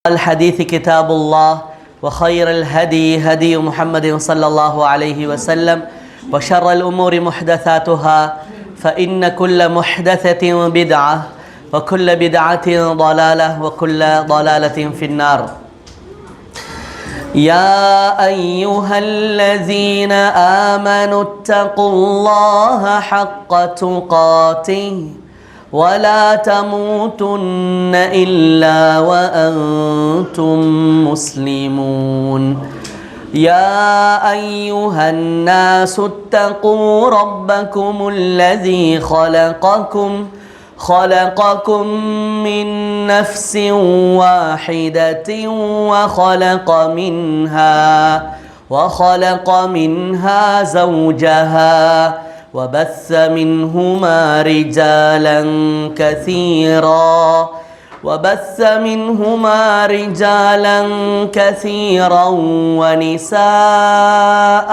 الحديث كتاب الله وخير الهدي هدي محمد صلى الله عليه وسلم وشر الأمور محدثاتها فإن كل محدثة بدعة وكل بدعة ضلالة وكل ضلالة في النار. يا أيها الذين آمنوا اتقوا الله حق تقاته ولا تموتن إلا وأنتم مسلمون. يا أيها الناس اتقوا ربكم الذي خلقكم من نفس واحدة وخلق منها زوجها وبث منهما رجالا كثيرا ونساء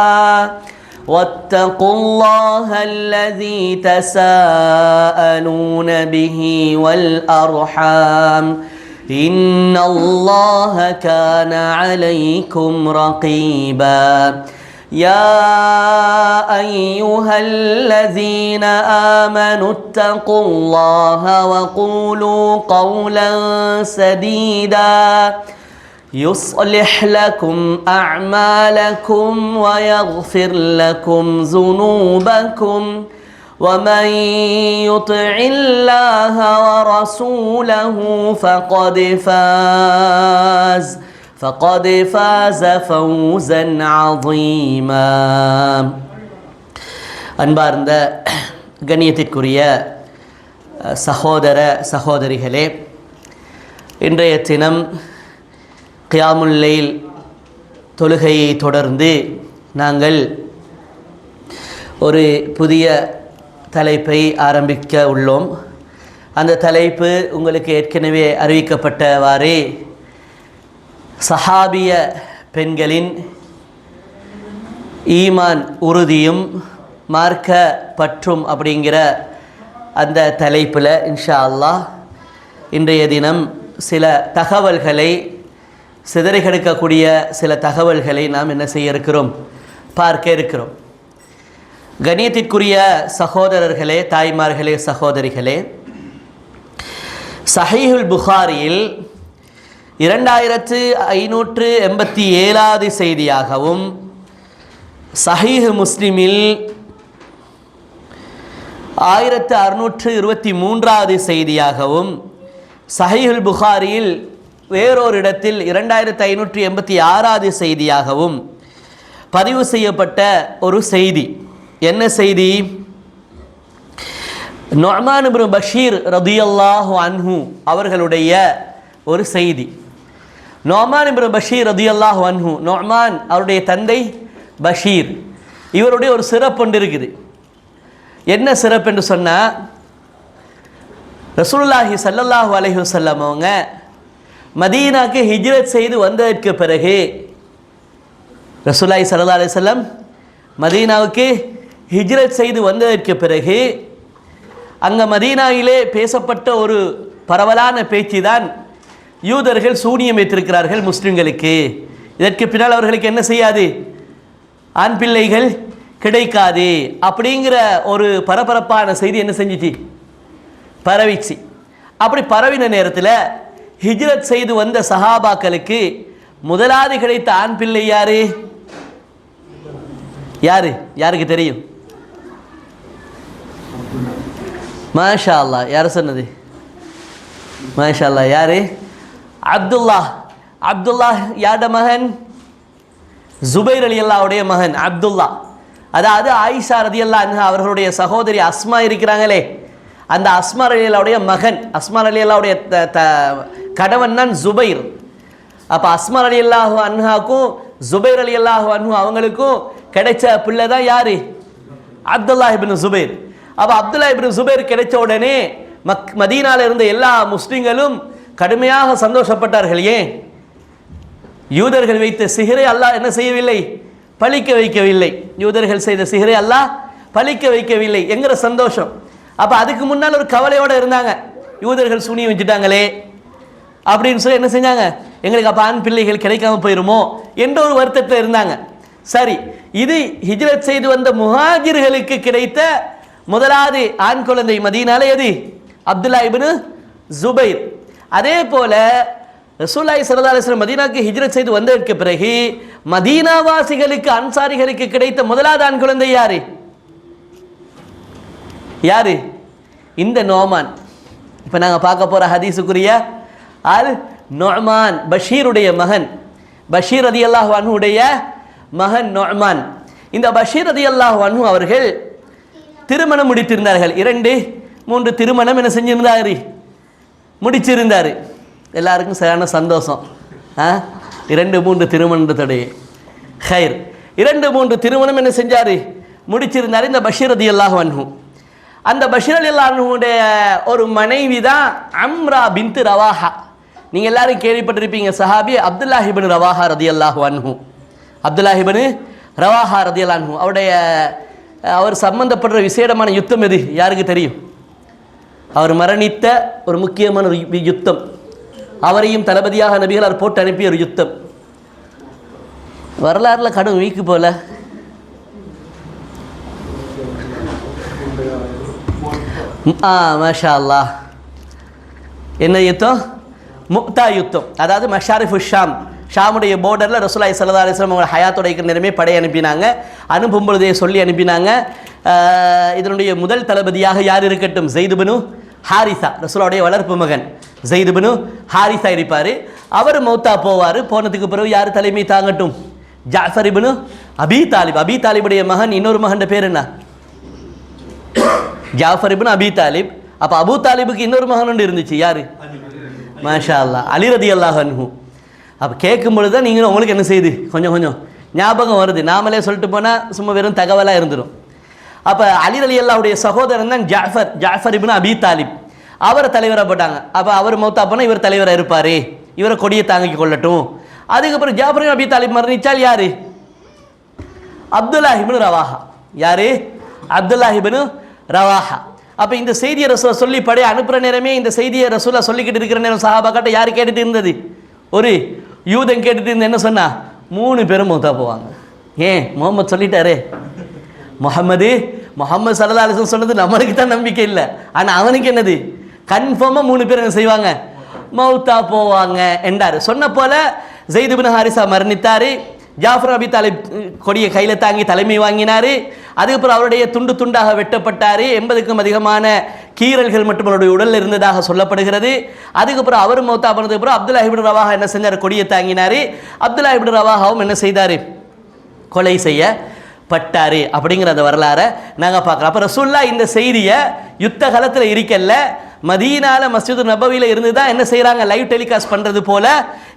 واتقوا الله الذي تساءلون به والأرحام إن الله كان عليكم رقيبا. يا أيها الذين آمنوا اتقوا الله وقولوا قولا سديدا يصلح لكم أعمالكم ويغفر لكم ذنوبكم ومن يطع الله ورسوله فقد فاز فوزا عظيما. அன்பார்ந்த கண்ணியத்திற்குரிய சகோதர சகோதரிகளே, இன்றைய தினம் கியாமுல் லைல் தொழுகையை தொடர்ந்து நாங்கள் ஒரு புதிய தலைப்பை ஆரம்பிக்க உள்ளோம். அந்த தலைப்பு உங்களுக்கு ஏற்கனவே அறிவிக்கப்பட்டவாறே சஹாபிய பெண்களின் ஈமான் உறுதியும் மார்க்க பற்றும் அப்படிங்கிற அந்த தலைப்பில் இன்ஷா அல்லாஹ் இன்றைய தினம் சில தகவல்களை சிதறி கிடக்கக்கூடிய சில தகவல்களை நாம் என்ன செய்ய இருக்கிறோம், பார்க்க இருக்கிறோம். கண்ணியத்திற்குரிய சகோதரர்களே, தாய்மார்களே, சகோதரிகளே, சஹீஹுல் புகாரியில் 2587வது செய்தியாகவும், சஹீஹ் முஸ்லிமில் 1623வது செய்தியாகவும், சஹீஹுல் புகாரியில் வேறொரு இடத்தில் 2586வது செய்தியாகவும் பதிவு செய்யப்பட்ட ஒரு செய்தி. என்ன செய்தி? நுஅமான் இப்னு பஷீர் ரதியல்லாஹு அன்ஹு அவர்களுடைய ஒரு செய்தி. நுஅமான் இப்னு பஷீர் ரதியல்லாஹு அன்ஹு, நுஅமான் அவருடைய தந்தை பஷீர், இவருடைய ஒரு சிறப்பு ஒன்று இருக்குது. என்ன சிறப்பு என்று சொன்னால், ரசூலுல்லாஹி ஸல்லல்லாஹு அலைஹி வஸல்லம் அவங்க மதீனாக்கு ஹிஜ்ரத் செய்து வந்ததற்கு பிறகு, ரசூலுல்லாஹி ஸல்லல்லாஹு அலைஹி வஸல்லம் மதீனாவுக்கு ஹிஜ்ரத் செய்து வந்ததற்கு பிறகு அங்கே மதீனாவிலே பேசப்பட்ட ஒரு பரவலான பேச்சு தான், யூதர்கள் சூனியம் வைத்திருக்கிறார்கள் முஸ்லிம்களுக்கு, இதற்கு பின்னால் அவர்களுக்கு என்ன செய்யாது, ஆண் பிள்ளைகள் கிடைக்காது அப்படிங்கிற ஒரு பரபரப்பான செய்தி என்ன செஞ்சிச்சு, பரவிச்சு. அப்படி பரவின நேரத்தில் ஹிஜ்ரத் செய்து வந்த சஹாபாக்களுக்கு முதலாவது கிடைத்த ஆண் பிள்ளை யாரு? யாருக்கு தெரியும்? மாஷா அல்லாஹ். யார் சொன்னது? மாஷா அல்லாஹ். யாரு? அப்துல்லா. யாட மகன்? ஜுபைர் ரலியல்லாஹுடைய மகன் அப்துல்லா. அதாவது ஆயிஷா ரலியல்லாஹு அன்ஹா அவர்களுடைய சகோதரி அஸ்மா இருக்கிறாங்களே, அந்த அஸ்மா ரலியல்லாஹுடைய மகன், அஸ்மா ரலியல்லாஹுடைய கணவன் தான் ஜுபைர். அப்போ அஸ்மா ரலியல்லாஹு அன்ஹாக்கும் ஜுபைர் ரலியல்லாஹு அன்ஹு அவங்களுக்கும் கிடைச்ச பிள்ளை தான் யாரு? அப்துல்லா இப்னு ஜுபைர். அப்போ அப்துல்லா இப்னு ஜுபைர் கிடைச்ச உடனே மதீனாவில் இருந்த எல்லா முஸ்லிம்களும் கடுமையாக சந்தோஷப்பட்டார்கள். ஏன்? யூதர்கள் வைத்த சிஹரை அல்லாஹ் என்ன செய்யவில்லை, பழிக்க வைக்கவில்லை. யூதர்கள் செய்த சிஹரை அல்லாஹ் பழிக்க வைக்கவில்லை என்கிற சந்தோஷம். அப்போ அதுக்கு முன்னால் ஒரு கவலையோடு இருந்தாங்க, யூதர்கள் சூனியம் வச்சுட்டாங்களே அப்படின்னு சொல்லி என்ன செஞ்சாங்க, எங்களுக்கு அப்போ ஆண் பிள்ளைகள் கிடைக்காம போயிருமோ என்ற ஒரு வருத்தத்தில் இருந்தாங்க. சரி, இது ஹிஜ்ரத் செய்து வந்த முஹாஜிர்களுக்கு கிடைத்த முதலாவது ஆண் குழந்தை மதீனால எது? அப்துல்லா இப்னு ஜுபைர். அதே போல ரசூலுல்லாஹி ஸல்லல்லாஹு அலைஹி வஸல்லம் மதீனாவுக்கு ஹிஜ்ரத் செய்து வந்ததற்கு பிறகு மதீனாவாசிகளுக்கு அன்சாரிகளுக்கு கிடைத்த முதலாவது ஆண் குழந்தை யாரு? யாரு? இந்த நோமான். இப்போ நாங்கள் பார்க்க போகிற ஹதீஸுக்குரிய அல் நொமான், பஷீருடைய மகன், பஷீர் ரலியல்லாஹு அன்ஹுடைய மகன் நொமான். இந்த பஷீர் ரலியல்லாஹு அன்ஹு அவர்கள் திருமணம் முடித்திருந்தார்கள். 2-3 திருமணம் என்ன செஞ்சிருந்தாரு? முடிச்சிருந்தார். எல்லாருக்கும் சரியான சந்தோஷம். 2-3 திருமணத்துடைய ஹைர். 2-3 திருமணம் என்ன செஞ்சார்? முடிச்சிருந்தார் இந்த பஷீர் ரலியல்லாஹு அன்ஹு. அந்த பஷீர் ரலியல்லாஹு அன்ஹுடைய ஒரு மனைவி தான் அம்ரா பின்த் ரவாஹா. நீங்கள் எல்லாரும் கேள்விப்பட்டிருப்பீங்க, சஹாபி அப்துல்லாஹ் இப்னு ரவாஹா ரலியல்லாஹு அன்ஹு. அப்துல்லாஹ் இப்னு ரவாஹா ரலியல்லாஹு அன்ஹு அவருடைய அவர் சம்பந்தப்படுற விசேடமான யுத்தம் எது? யாருக்கு தெரியும்? அவர் மரணித்த ஒரு முக்கியமான ஒரு யுத்தம், அவரையும் தளபதியாக நபிகளார் போட்டு அனுப்பிய ஒரு யுத்தம். வரலாறுல கடும் வீக்கு போல. மாஷா அல்லாஹ். என்ன யுத்தம்? முக்தா யுத்தம். அதாவது மஷாரிஃபு ஷாம், ஷாமுடைய போர்டரில் ரசூலுல்லாஹி ஸல்லல்லாஹு அலைஹி வஸல்லம் அவங்க ஹயாத்தோட இருக்கிற நேரமே படை அனுப்பினாங்க. அனுப்பும் பொழுதே சொல்லி அனுப்பினாங்க, இதனுடைய முதல் தளபதியாக யார் இருக்கட்டும்? ஸைத் இப்னு ஹாரிஸா, ரசூலுடைய வளர்ப்பு மகன் ஸைத் இப்னு ஹாரிஸா இருப்பார். அவர் மௌத்தா போவார். போனதுக்கு பிறகு யார் தலைமை தாங்கட்டும்? ஜாஃபர் இப்னு அபி தாலிப். அபி தாலிபுடைய மகன், இன்னொரு மகன் பேர் என்ன? ஜாஃபர் இப்னு அபி தாலிப். அப்போ அபு தாலிபுக்கு இன்னொரு மகன் ஒன்று இருந்துச்சு. யார்? மாஷா அல்லாஹ், அலி ரலியல்லாஹு அன்ஹு. அப்போ கேட்கும் பொழுது தான் நீங்களும் உங்களுக்கு என்ன செய்யுது, கொஞ்சம் கொஞ்சம் ஞாபகம் வருது. நாமளே சொல்லிட்டு போனால் சும்மா வெறும் தகவலாக இருந்துடும். அப்போ அலி ரலியல்லாஹுடைய சகோதரன் தான் ஜாஃபர், ஜாஃபர் இப்னு அபி தாலிப். அவரை தலைவராக போட்டாங்க. அப்போ அவர் மௌத்தா போனால் இவர் தலைவராக இருப்பார், இவரை கொடியை தாங்கி கொள்ளட்டும். அதுக்கப்புறம் ஜாஃபர் இப்னு அபி தாலிப் மரணிச்சால் யார்? அப்துல்லாஹ் இப்னு ரவாஹா. யார்? அப்துல்லாஹ் இப்னு ரவாஹா. அப்போ இந்த செய்தியை ரசூலா சொல்லி படைய அனுப்புகிற நேரமே இந்த செய்தியை ரசூலா சொல்லிக்கிட்டு இருக்கிற நேரம் சஹாபாக்கிட்ட யார் கேட்டுட்டு இருந்தது? ஒரு யூதன் கேட்டுட்டு இருந்த. என்ன சொன்னா? 3 பேரும் மௌத்தா போவாங்க. ஏன்? முகமது சொல்லிட்டாரே. முகமது ஸல்லல்லாஹு அலைஹி வஸல்லம் சொன்னது நம்மளுக்கு தான் நம்பிக்கை இல்லை, ஆனால் அவனுக்கு என்னது? கன்ஃபார்மாக 3 பேர் என்ன செய்வாங்க? மௌத்தா போவாங்க என்றார். சொன்ன போல ஸைத் இப்னு ஹாரிஸா மரணித்தார். ஜாஃபர் அபி தாலிப் கொடியை கையில் தாங்கி தலைமை வாங்கினார். அதுக்கப்புறம் அவருடைய துண்டு துண்டாக வெட்டப்பட்டார். 80க்கும் அதிகமான கீறல்கள் மட்டும் அவருடைய உடலில் இருந்ததாக சொல்லப்படுகிறது. அதுக்கப்புறம் அவர் மௌத்தா பண்ணதுக்கப்புறம் அப்துல்லாஹ் இப்னு ரவாஹா என்ன செஞ்சார்? கொடியை தாங்கினார். அப்துல்லாஹ் இப்னு ரவாஹாவும் என்ன செய்தார்? கொலை செய்யப்பட்டார். அப்படிங்கிற அந்த வரலாறை நாங்கள் பார்க்குறோம். அப்போ ரசூலுல்லாஹ் இந்த செய்தியை யுத்த காலத்தில் இருக்கல்ல, மதீனால மஸ்ஜிது நபவியில் இருந்து தான் என்ன செய்கிறாங்க? லைவ் டெலிகாஸ்ட் பண்ணுறது போல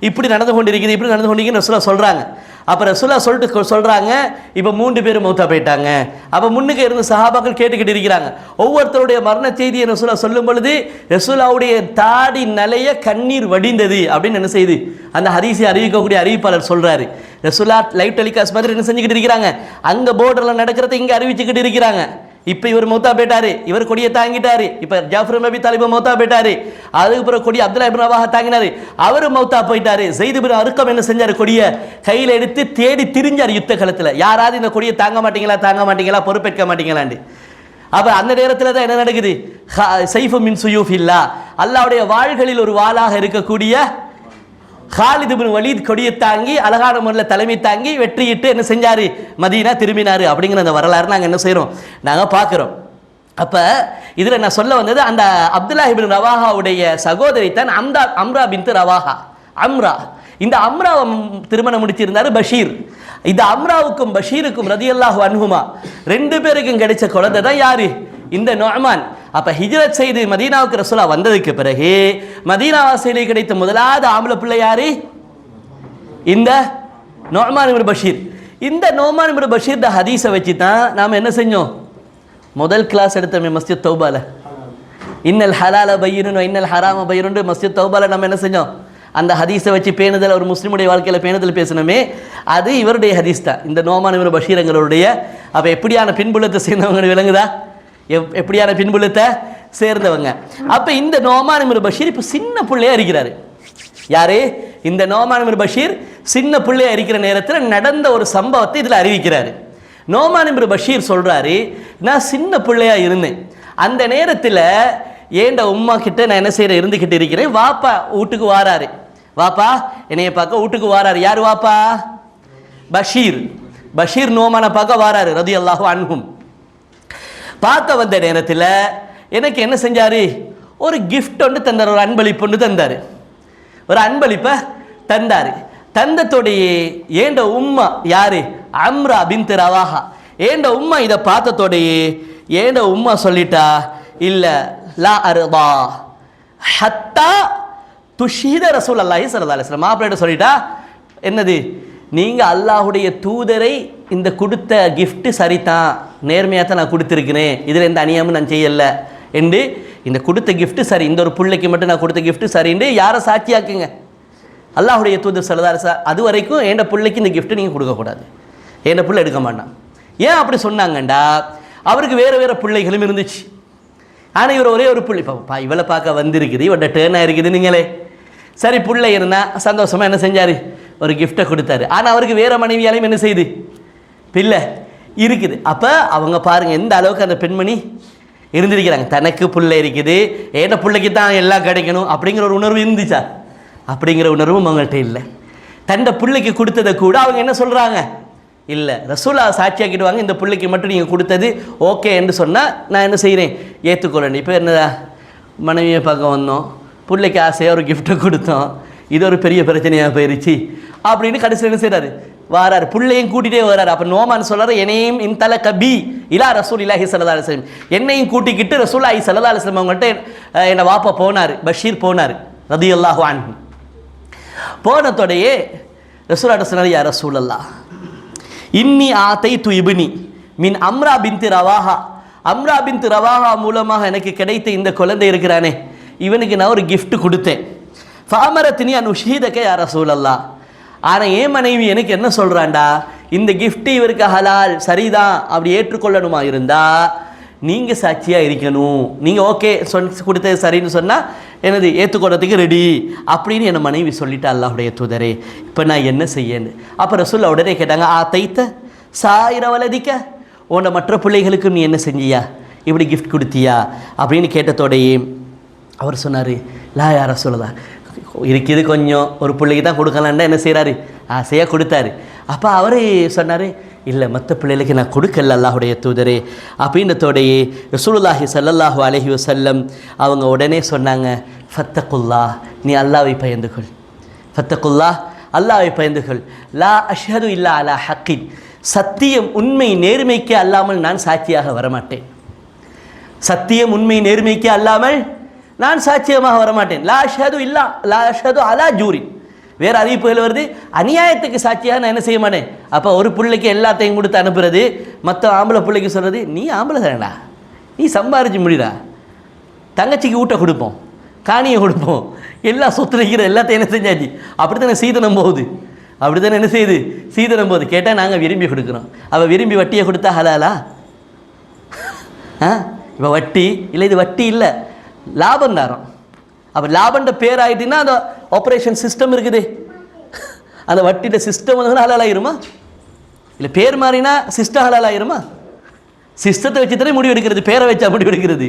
இப்படி நடந்து கொண்டிருக்குது, இப்படி நடந்து கொண்டிருக்குன்னு ரசூலுல்லாஹ் சொல்கிறாங்க. அப்போ ரசூலுல்லாஹ் சொல்கிறாங்க, இப்போ 3 பேர் மௌத்தா போயிட்டாங்க. அப்போ முன்னுக்கு இருந்து சஹாபாக்கள் கேட்டுக்கிட்டு இருக்கிறாங்க. ஒவ்வொருத்தருடைய மரண செய்தியை ரசூலுல்லாஹ் சொல்லும் பொழுது ரசூலுல்லாஹ்வுடைய தாடி நலைய கண்ணீர் வடிந்தது அப்படின்னு என்ன செய்யுது அந்த ஹதீஸை அறிவிக்கக்கூடிய அறிவிப்பாளர் சொல்கிறாரு. ரசூலுல்லாஹ் லைவ் டெலிகாஸ்ட் மாதிரி என்ன செஞ்சுக்கிட்டு இருக்கிறாங்க? அங்கே போர்டரில் நடக்கிறத இங்கே அறிவிச்சுக்கிட்டு இருக்கிறாங்க. இப்போ இவர் மௌத்தா போயிட்டாரு, இவர் கொடியை தாங்கிட்டாரு. இப்போ ஜாஃபர் இப்னு அபி தாலிப் மௌத்தா போயிட்டாரு. அதுக்கப்புறம் கொடி அப்துல்லாஹ் இப்னு ரவாஹா தாங்கினாரு, அவர் மௌத்தா போயிட்டாரு. ஸைத் இப்னு அர்கம் என்ன செஞ்சார்? கொடியை கையில் எடுத்து தேடி திரிஞ்சார் யுத்த காலத்தில். யாராவது இந்த கொடியை தாங்க மாட்டீங்களா, பொறுப்பேற்க மாட்டீங்களாண்டு. அப்போ அந்த நேரத்தில் தான் என்ன நடக்குது? சைஃபு மின் சுயூஃபில்லா, அல்லாஹ்வுடைய வாள்களில் ஒரு வாளாக இருக்கக்கூடிய காலித் இப்னு வலீத் கொடியை தாங்கி அழகான முறையில் தலைமை தாங்கி வெற்றியிட்டு என்ன செஞ்சார்? மதீனா திரும்பினார். அப்படிங்கிற அந்த வரலாறு நாங்கள் என்ன செய்கிறோம்? நாங்கள் பார்க்குறோம். அப்போ இதில் நான் சொல்ல வந்தது, அந்த அப்துல்லாஹ் இப்னு ரவாஹாவுடைய சகோதரி தான் அம்ரா பின்த் ரவாஹா. அம்ரா, இந்த அம்ராவை திருமணம் முடிச்சிருந்தார் பஷீர். இந்த அம்ராவுக்கும் பஷீருக்கும் ரலியல்லாஹு அன்ஹுமா 2 பேருக்கும் கிடைச்ச குழந்தை தான் யாரு? இந்த நொமான். அப்போ ஹிஜ்ரத் செய்து மதீனாவுக்கு ரசூலா வந்ததுக்கு பிறகு மதீனாவாசியிலே கிடைத்த முதலாவது ஆம்பளை பிள்ளை யாரு? இந்த நொமான் இப்னு பஷீர். இந்த நொமான் இப்னு பஷீர் ஹதீஸை வச்சு தான் நாம் என்ன செஞ்சோம்? முதல் கிளாஸ் எடுத்தோமே மஸ்ஜித் தௌபால. இன்னல் ஹலால பையினும் இன்னல் ஹராம பையினும் மஸ்ஜித் தௌபால நம்ம என்ன செஞ்சோம்? அந்த ஹதீஸை வச்சு பேணுதல், ஒரு முஸ்லீமுடைய வாழ்க்கையில் பேணுதல் பேசணுமே, அது இவருடைய ஹதீஸ் தான், இந்த நொமான் இப்னு பஷீர்ங்களுடைய. அப்போ எப்படியான பின்புலத்தை சேர்ந்தவங்க விளங்குதா? எப்படியான பின்புலத்தை சேர்ந்தவங்க. அப்போ இந்த நொமான் இப்னு பஷீர் இப்போ சின்ன பிள்ளையா இருக்கிறாரு. யாரு? இந்த நோமான் இப்னு பஷீர் சின்ன பிள்ளையா இருக்கிற நேரத்தில் நடந்த ஒரு சம்பவத்தை இதில் அறிவிக்கிறாரு. நோமான் இப்னு பஷீர் சொல்றாரு, நான் சின்ன பிள்ளையா இருந்தேன், அந்த நேரத்தில் ஏண்ட உம்மா கிட்ட நான் என்ன செய்யற இருந்துகிட்டு இருக்கிறேன். வாப்பா வீட்டுக்கு வாராரு, வாப்பா என்னைய பார்க்க வீட்டுக்கு வாராரு. யார் வாப்பா? பஷீர். பஷீர் நோமான பார்க்க வாராரு ரலியல்லாஹு அன்ஹும். பார்க்க வந்த நேரத்தில் எனக்கு என்ன செஞ்சாரு, ஒரு கிஃப்ட் ஒன்று தந்தார், ஒரு அன்பளிப்பு ஒன்று தந்தார், ஒரு அன்பளிப்பை தந்தார். தந்தத்தோடைய ஏண்ட உம்மா யாரு? அம்ரா பின்த் ரவாஹா. ஏண்ட உம்மா இதை பார்த்ததோடையே ஏண்ட உம்மா சொல்லிட்டா, இல்லை லா அர்தா ஹத்தா துஷீத ரசூலுல்லாஹி ஸல்லல்லாஹு அலைஹி வஸல்லம். மாப்பிள்ளை சொல்லிட்டா என்னது, நீங்கள் அல்லாஹுடைய தூதரை இந்த கொடுத்த கிஃப்ட்டு சரிதான், நேர்மையாக தான் நான் கொடுத்துருக்கிறேன், இதில் எந்த அநியாயமும் நான் செய்யலை என்று இந்த கொடுத்த கிஃப்ட்டு சரி, இந்த ஒரு பிள்ளைக்கு மட்டும் நான் கொடுத்த கிஃப்ட்டு சரின்னு யாரை சாட்சியாக்குங்க? அல்லாஹுடைய தூதர் ஸல்லல்லாஹு அலைஹி வஸல்லம். அது வரைக்கும் என் பிள்ளைக்கு இந்த கிஃப்ட்டு நீங்கள் கொடுக்கக்கூடாது, என் பிள்ளை எடுக்க மாட்டான். ஏன் அப்படி சொன்னாங்கண்டா, அவருக்கு வேறு வேறு பிள்ளைகளும் இருந்துச்சு. ஆனால் இவர் ஒரே ஒரு பிள்ளை, இப்போ இவளை பார்க்க வந்திருக்குது, இவட டேர்னாக இருக்குது நீங்களே, சரி பிள்ளை இருந்தால் சந்தோஷமாக என்ன செஞ்சார், ஒரு கிஃப்டை கொடுத்தாரு. ஆனால் அவருக்கு வேறு மனைவியாலையும் என்ன செய்யுது, பிள்ளை இருக்குது. அப்போ அவங்க பாருங்கள் எந்த அளவுக்கு அந்த பெண்மணி இருந்திருக்கிறாங்க. தனக்கு பிள்ளை இருக்குது, ஏன்னா பிள்ளைக்கு தான் எல்லாம் கிடைக்கணும் அப்படிங்கிற ஒரு உணர்வு இருந்துச்சா? அப்படிங்கிற உணர்வும் அவங்கள்ட்ட இல்லை. தண்டை பிள்ளைக்கு கொடுத்ததை கூட அவங்க என்ன சொல்கிறாங்க, இல்லை ரசூலா சாட்சியாக்கிடுவாங்க, இந்த பிள்ளைக்கு மட்டும் நீங்கள் கொடுத்தது ஓகே என்று சொன்னால் நான் என்ன செய்கிறேன், ஏற்றுக்கொள்ளணும். இப்போ என்னதா மனைவியை பார்க்க வந்தோம், பிள்ளைக்கு ஆசையாக ஒரு கிஃப்ட்டை கொடுத்தோம், இது ஒரு பெரிய பிரச்சனையாக போயிடுச்சு அப்படின்னு கடைசியில் என்ன செய்கிறாரு, வாராரு, பிள்ளையும் கூட்டிகிட்டே வராரு. அப்போ நோமான் சொல்கிறார், என்னையும் இன்தல கபி இலா ரசூலில்லாஹி ஸல்லல்லாஹு அலைஹி வஸல்லம், என்னையும் கூட்டிக்கிட்டு ரசூலுல்லாஹி ஸல்லல்லாஹு அலைஹி வஸல்லம் அவங்கள்ட்ட என்னை வாப்பா போனார், பஷீர் போனார் ரலியல்லாஹு அன்ஹு. போனதோடையே ரசூலுல்லாஹி சொன்னார், யா ரசூலல்லாஹ் இன்னி ஆதைத்து இப்னி மின் அம்ரா பின்த் ரவாஹா, அம்ரா பின்த் ரவாஹா மூலமாக எனக்கு கிடைத்த இந்த குழந்தை இருக்கிறானே, இவனுக்கு நான் ஒரு கிஃப்ட் கொடுத்தேன். ஃபாமரத்தினி அன் உஷீதக யா ரசூலல்லாஹ், ஆனால் என் மனைவி எனக்கு என்ன சொல்கிறாண்டா, இந்த கிஃப்ட் இவருக்கு ஹலால் சரிதான், அப்படி ஏற்றுக்கொள்ளணுமா இருந்தால் நீங்கள் சாட்சியாக இருக்கணும், நீங்கள் ஓகே கொடுத்தது சரின்னு சொன்னால் எனது ஏற்றுக்கொள்றதுக்கு ரெடி அப்படின்னு என் மனைவி சொல்லிட்டா அல்லாஹுடைய தூதரே, இப்போ நான் என்ன செய்யன்னு. அப்போ ரசூலுல்லாஹ் உடனே கேட்டாங்க, தைத்த சாயிர வலதிக்க, உன்னை மற்ற பிள்ளைகளுக்கு நீ என்ன செஞ்சியா, இப்படி கிஃப்ட் கொடுத்தியா அப்படின்னு கேட்டதோடையே அவர் சொன்னார், லா யா ரசூலுல்லாஹ், இருக்குது கொஞ்சம், ஒரு பிள்ளைக்கு தான் கொடுக்கலான்டா என்ன செய்கிறாரு, ஆசையாக கொடுத்தாரு. அப்போ அவர் சொன்னார், இல்லை மற்ற பிள்ளைகளுக்கு நான் கொடுக்கல அல்லாஹுடைய தூதரே அப்படின்றதோடையே ரசூலுல்லாஹி ஸல்லல்லாஹு அலைஹி வஸல்லம் அவங்க உடனே சொன்னாங்க, ஃபத்தகுல்லா, நீ அல்லாஹ்வை பயந்துகொள், ஃபத்தகுல்லா, அல்லாஹ்வை பயந்துகொள், லா அஷ்ஹது இல்லா அலா ஹக்கின், சத்தியம் உண்மை நேர்மைக்கு அல்லாமல் நான் சாட்சியாக வரமாட்டேன், சத்தியம் உண்மை நேர்மைக்கு அல்லாமல் நான் சாட்சியமாக வரமாட்டேன். லா அஷ்ஹது இல்லா லா அஷ்ஹது அலா ஜூரின், வேறு அறிவிப்புகள் வருது, அநியாயத்துக்கு சாட்சியாக நான் என்ன செய்ய மாட்டேன். அப்போ ஒரு பிள்ளைக்கு எல்லாத்தையும் கொடுத்து அனுப்புறது, மற்ற ஆம்பளை பிள்ளைக்கு சொல்கிறது, நீ ஆம்பளை தானடா, நீ சம்பாரிச்சு முடிடா, தங்கச்சிக்கு ஊட்ட கொடுப்போம், காணியை கொடுப்போம், எல்லா சொத்து வைக்கிற எல்லாத்தையும் என்ன செஞ்சாச்சு, அப்படி தானே சீதனம் போகுது, அப்படி தானே என்ன செய்யுது, சீதனம் போகுது. கேட்டால் நாங்கள் விரும்பி கொடுக்குறோம், அவள் விரும்பி வட்டியை கொடுத்தா ஹலாலா? இப்போ வட்டி இல்லை, இது வட்டி இல்லை, லாபம் தாரம். அப்போ லாபன்ற பேர் ஆகிட்டுன்னா அந்த ஆப்ரேஷன் சிஸ்டம் இருக்குது, அந்த வட்டியோட சிஸ்டம் வந்து ஹலால் ஆயிருமா? இல்லை பேர் மாறினா சிஸ்டம் ஹலால் ஆயிருமா? சிஸ்டத்தை வச்சு தானே முடிவு எடுக்கிறது, பேரை வச்சா முடிவு எடுக்கிறது.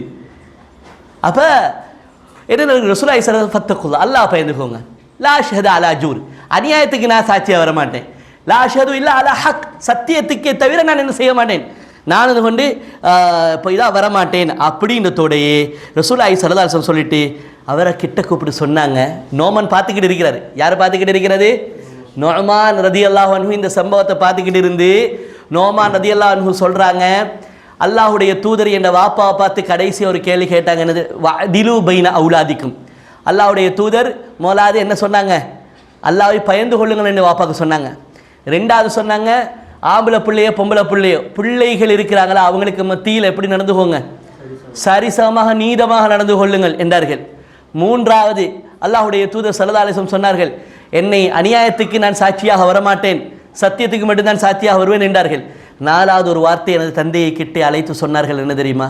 அப்போ என்ன ரசூலுல்லாஹி ஸல்லல்லாஹு அலைஹி வஸல்லம், ஃபத்தகுல்லா, அல்லாஹ் பயந்துக்கோங்க, லா அஷ்ஹது அலா ஜூர், அநியாயத்துக்கு நான் சாட்சியாக வர மாட்டேன், லா அஷ்ஹது இல்லா அலா ஹக், சத்தியத்துக்கே தவிர நான் என்ன செய்ய மாட்டேன், நான் அது கொண்டு இப்போ இதாக வரமாட்டேன் அப்படின்றதோடையே ரசூலுல்லாஹி ஸல்லல்லாஹு அலைஹி வஸல்லம் சொல்லிட்டு அவரை கிட்ட கூப்பிட்டு சொன்னாங்க. நோமான் பார்த்துக்கிட்டு இருக்கிறாரு, யார் பார்த்துக்கிட்டு இருக்கிறது, நோமான் ரலியல்லாஹு அன்ஹு இந்த சம்பவத்தை பார்த்துக்கிட்டு இருந்து நோமான் ரலியல்லாஹு அன்ஹு சொல்கிறாங்க, அல்லாஹுடைய தூதர் என்ற வாப்பாவை பார்த்து கடைசி ஒரு கேள்வி கேட்டாங்க, என்னது, வஅதிலு பைன அவுலாதிக்கும், அல்லாஹுடைய தூதர் மோலாது என்ன சொன்னாங்க, அல்லாஹ்வை பயந்து கொள்ளுங்கள் என்று வாப்பாவுக்கு சொன்னாங்க. ரெண்டாவது சொன்னாங்க, ஆம்பளை பிள்ளையோ பொம்பளை பிள்ளையோ பிள்ளைகள் இருக்கிறாங்களா அவங்களுக்கு மத்தியில் எப்படி நடந்துக்கோங்க, சரிசமமாக நீதமாக நடந்து கொள்ளுங்கள் என்றார்கள். மூன்றாவது அல்லாஹுடைய தூதர் ஸல்லல்லாஹு அலைஹி வஸல்லம் சொன்னார்கள், என்னை அநியாயத்துக்கு நான் சாட்சியாக வரமாட்டேன், சத்தியத்துக்கு மட்டும்தான் சாட்சியாக வருவேன் என்றார்கள். நாலாவது ஒரு வார்த்தை எனது தந்தையை கிட்டே அழைத்து சொன்னார்கள், என்ன தெரியுமா,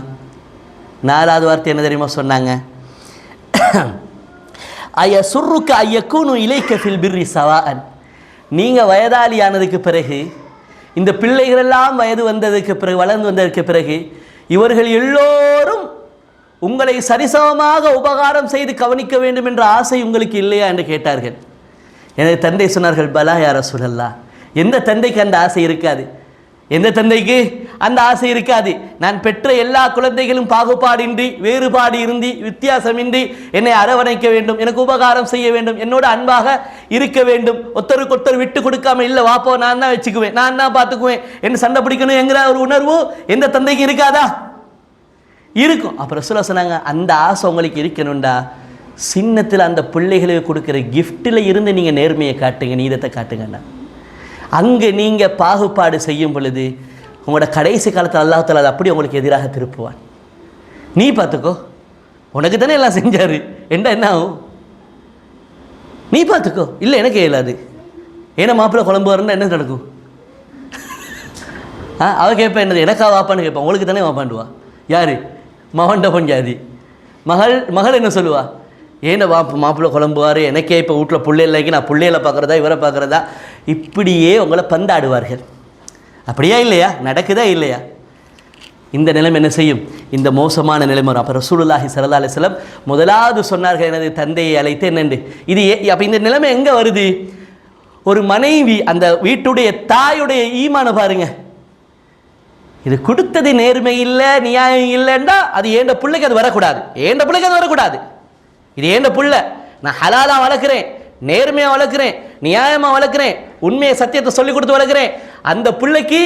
நாலாவது வார்த்தை என்ன தெரியுமா சொன்னாங்க, அயசுர்ருக அய்யகூனு இலைக ஃபில் பிர்ரி சவாஅன். நீங்கள் வயதாளியானதுக்கு பிறகு, இந்த பிள்ளைகளெல்லாம் வயது வந்ததுக்கு பிறகு, வளர்ந்து வந்ததற்கு பிறகு, இவர்கள் எல்லோரும் உங்களை சரிசமமாக உபகாரம் செய்து கவனிக்க வேண்டும் என்ற ஆசை உங்களுக்கு இல்லையா என்று கேட்டார்கள். எனது தந்தை சொன்னார்கள், பலா யா ரசூலல்லாஹ். எந்த தந்தைக்கு அந்த ஆசை இருக்காது? எந்த தந்தைக்கு அந்த ஆசை இருக்காது? நான் பெற்ற எல்லா குழந்தைகளும் பாகுபாடின்றி, வேறுபாடு இன்றி, வித்தியாசமின்றி என்னை அரவணைக்க வேண்டும், எனக்கு உபகாரம் செய்ய வேண்டும், என்னோட அன்பாக இருக்க வேண்டும், ஒருத்தருக்கொத்தர் விட்டு கொடுக்காம, இல்லை வாப்போ நான் தான் வச்சுக்குவேன், நான் தான் பார்த்துக்குவேன் என்று சண்டை பிடிக்கணும் என்கிற ஒரு உணர்வு எந்த தந்தைக்கு இருக்காதா? இருக்கும். அப்புறம் ரசூலுல்லாஹ் சொன்னாங்க, அந்த ஆசை உங்களுக்கு இருக்கணும்டா, சின்னத்தில் அந்த பிள்ளைகளுக்கு கொடுக்குற கிஃப்டில் இருந்து நீங்கள் நேர்மையை காட்டுங்க, நீதத்தை காட்டுங்கண்ணா. அங்கே நீங்கள் பாகுபாடு செய்யும் பொழுது உங்களோட கடைசி காலத்தில் அல்லாஹ் தஆலா அதை அப்படி உங்களுக்கு எதிராக திருப்புவான். நீ பார்த்துக்கோ, உனக்கு தானே எல்லாம் செஞ்சார், என்ன ஆகும்? நீ பார்த்துக்கோ. இல்லை எனக்கு இயலாது, ஏன்னா மாப்பிள்ளை குழம்பு வரணுன்னா என்ன நடக்கும்? அவ கேட்பேன், என்னது எனக்கா வாப்பான்னு கேட்பான். உங்களுக்கு தானே வாப்பாண்டுவா. யார்? மகன்ட பஞ்சாதி மகள் என்ன சொல்லுவா? ஏன்னா மாப்பிள்ளை குழம்புவார், எனக்கே இப்போ வீட்டில் பிள்ளை இல்லைக்கு நான் பிள்ளைகளை பார்க்குறதா இவரை பார்க்குறதா, இப்படியே உங்களை பந்தாடுவார்கள். அப்படியா இல்லையா? நடக்குதா இல்லையா? இந்த நிலைமை என்ன செய்யும்? இந்த மோசமான நிலைமை வரும். அப்போ ரசூலுல்லாஹி ஸல்லல்லாஹு அலைஹி வஸல்லம் முதலாவது சொன்னார்கள், எனது தந்தையை அழைத்து என்னண்டு இது. அப்போ இந்த நிலைமை எங்கே வருது? ஒரு மனைவி அந்த வீட்டுடைய தாயுடைய ஈமான பாருங்க. இது கொடுத்தது நேர்மை இல்லை, நியாயம் இல்லைண்டா அது ஏண்ட பிள்ளைக்கு அது வரக்கூடாது, ஏண்ட பிள்ளைக்கு அது வரக்கூடாது. இது ஏண்ட பிள்ளை, நான் ஹலாலாக வளர்க்குறேன், நேர்மையாக வளர்க்குறேன், நியாயமாக வளர்க்குறேன், உண்மையை சத்தியத்தை சொல்லிக் கொடுத்து வளர்க்குறேன். அந்த பிள்ளைக்கு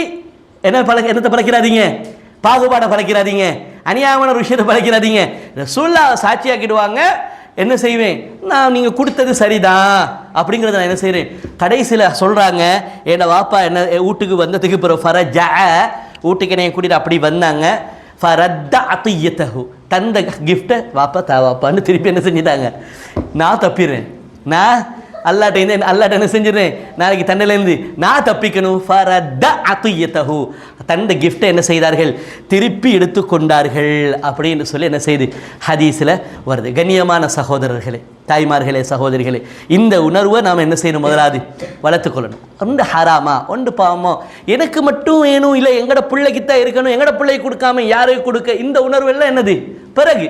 என்னத்தை பழக்கிறாதீங்க? பாகுபாடை பழக்கிறாதீங்க, அநியாயமான ஒரு விஷயத்தை பழக்கிறாதீங்க. ரசூலுல்லாஹ் சாட்சியாக்கிடுவாங்க. என்ன செய்வேன் நான்? நீங்கள் கொடுத்தது சரிதான் அப்படிங்கிறத நான் என்ன செய்கிறேன்? கடைசியில் சொல்கிறாங்க, என்னை வாப்பா என்ன வீட்டுக்கு வந்ததுக்கு பிறகு ஃபரஜா, வீட்டுக்கு என்னை கூட்டிகிட்டு அப்படி வந்தாங்க. ஃபரத்த அத்தியத்தஹு, தந்த கிஃப்டை வாப்பா வாப்பான்னு திருப்பி என்ன செஞ்சிட்டாங்க? நான் தப்பிடுறேன். நான் அல்லாட்ட என்ன செஞ்சிடறேன்? நாளைக்கு தண்டையிலேருந்து நான் தப்பிக்கணும். ஃபரத்த அத்தியத்தஹு, தந்த கிஃப்டை என்ன செய்தார்கள்? திருப்பி எடுத்து கொண்டார்கள் அப்படின்னு சொல்லி என்ன செய்து ஹதீஸில் வருது. கண்ணியமான சகோதரர்களே, தாய்மார்களே, சகோதரிகளே, இந்த உணர்வை நாம் என்ன செய்யணும்? முதலாவது வளர்த்துக்கொள்ளணும். ஒன்று ஹராமா, ஒன்று பாவமோ, எனக்கு மட்டும் வேணும், இல்லை எங்கட பிள்ளைக்குத்தான் இருக்கணும், எங்கட பிள்ளைக்கு கொடுக்காம யாருக்கு கொடுக்க, இந்த உணர்வு எல்லாம் என்னது? பிறகு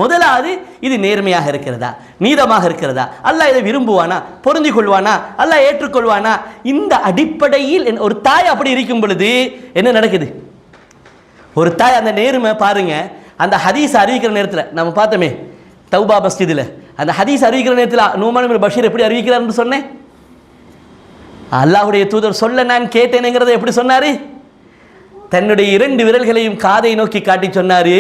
முதலாவது இது நேர்மையாக இருக்கிறதா, நீதமாக இருக்கிறதா, அல்லாஹ் இதை விரும்புவானா, பொருந்தி கொள்வானா, அல்லாஹ் ஏற்றுக்கொள்வானா? இந்த அடிப்படையில் ஒரு தாய் அப்படி இருக்கும் பொழுது என்ன நடக்குது? ஒரு தாய் அந்த நேர்மை பாருங்க. அந்த ஹதீஸ் அறிவிக்கிற நேரத்தில் நம்ம பார்த்தோமே தௌபா மஸ்ஜிதில், அந்த ஹதீஸ் அறிவிக்கிற நேரத்தில் நுஅமான் இப்னு பஷீர் எப்படி அறிவிக்கிறார்னு சொன்னேன். அல்லாஹ்வுடைய தூதர் சொல்ல நான் கேட்டேனுங்கிறத எப்படி சொன்னார்? தன்னுடைய 2 விரல்களையும் காதை நோக்கி காட்டி சொன்னார்,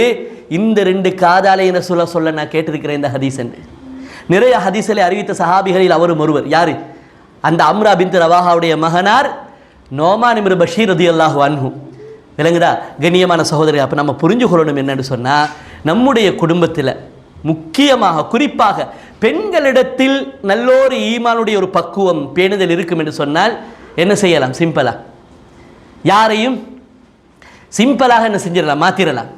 இந்த 2 காதாலை என்ன சொல்ல நான் கேட்டிருக்கிறேன் இந்த ஹதீஸ் என்று. நிறைய ஹதீஸை அறிவித்த சஹாபிகளில் அவரும் ஒருவர். யார்? அந்த அம்ரா பின்த் ரவாஹாவுடைய மகனார் நுஅமான் இப்னு பஷீர் ரலியல்லாஹு அன்ஹு. விளங்குதா? கண்ணியமான சகோதரி, அப்போ நம்ம புரிஞ்சு கொள்ளணும் என்னன்னு சொன்னால், நம்முடைய குடும்பத்தில் முக்கியமாக குறிப்பாக பெண்களிடத்தில் நல்லோரு ஈமானுடைய ஒரு பக்குவம் பேணுதல் இருக்கும் என்று சொன்னால் என்ன செய்யலாம்? சிம்பிளாக யாரையும் சிம்பிளாக என்ன செஞ்சிடலாம்? மாற்றிடலாம்.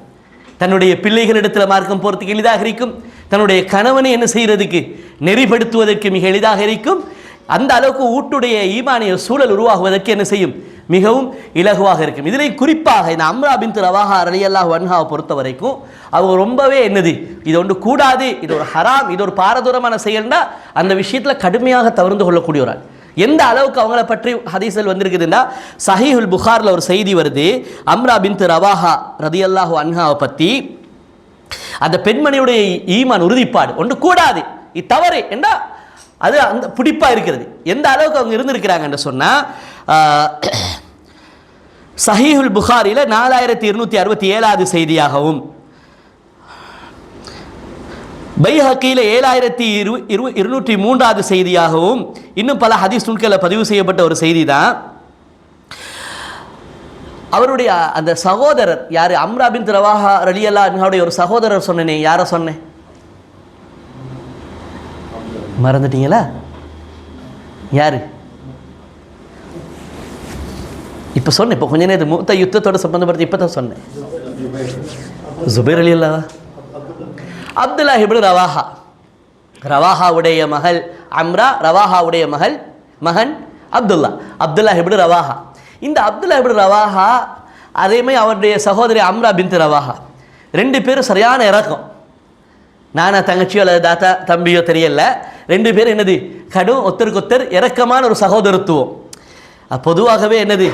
தன்னுடைய பிள்ளைகளிடத்தில் மார்க்கம் போகிறதுக்கு எளிதாக இருக்கும், தன்னுடைய கணவனை என்ன செய்கிறதுக்கு நெறிப்படுத்துவதற்கு மிக எளிதாக இருக்கும். அந்த அளவுக்கு வீட்டுடைய ஈமானிய சூழல் உருவாகுவதற்கு என்ன செய்யும்? மிகவும் இலகுவாக இருக்கும். இதில் குறிப்பாக இந்த அம்ரா பின்த் ரவாஹா ரலியல்லாஹு அன்ஹாவை பொறுத்த வரைக்கும் அவங்க ரொம்பவே என்னது, இது ஒன்று கூடாது, இது ஒரு ஹராம், இது ஒரு பாரதூரமான செயல்னா அந்த விஷயத்தில் கடுமையாக தவிர்த்து கொள்ளக்கூடிய ஒரு ஆள். எந்த அளவுக்கு அவங்கள பற்றி ஹதீஸில் வந்திருக்குதுன்னா, சஹீஹுல் புகாரில் ஒரு செய்தி வருது. அம்ரா பின்த் ரவாஹா ரலியல்லாஹு அன்ஹாவை பற்றி, அந்த பெண்மணியுடைய ஈமான் உறுதிப்பாடு ஒன்று கூடாது, இது தவறு என்றா அது அந்த பிடிப்பாக இருக்கிறது. எந்த அளவுக்கு அவங்க இருந்திருக்கிறாங்கன்னு சொன்னால், சஹீஹுல் புகாரில் 4267வது செய்தியாகவும், பைஹக்கியில் 7203வது செய்தியாகவும், இன்னும் பல ஹதீஸ் நூல்களில் பதிவு செய்யப்பட்ட ஒரு செய்தி தான். அவருடைய அந்த சகோதரர் யார்? அம்ரா பின்த் ரவாஹா ரலியல்லாஹு அன்ஹாவுடைய ஒரு சகோதரர் சொன்னேனே, யாரை சொன்னேன்? மறந்துட்டீங்களா? யாரு? இப்போ சொன்னேன், இப்போ கொஞ்ச நேரம் மூத்த யுத்தத்தோடு சம்பந்தப்படுத்தி இப்போ தான் சொன்னேன். ஜுபைர் ரலியல்லாஹு, அப்துல்லாஹ் இப்னு ரவாஹா ரவாஹாவுடைய மகள் அம்ரா, ரவாஹாவுடைய மகன் அப்துல்லா, அப்துல்லா இப்னு ரவாஹா. இந்த அப்துல்லா இப்னு ரவாஹா அதேமாதிரி அவருடைய சகோதரி அம்ரா பின்த் ரவாஹா, 2 பேரும் சரியான இறக்கம். நானா தங்கச்சியோ அல்லது தாத்தா தம்பியோ தெரியல, 2 பேரும் என்னது கடும் ஒத்தருக்கொத்தர் இறக்கமான ஒரு சகோதரத்துவம். பொதுவாகவே என்னது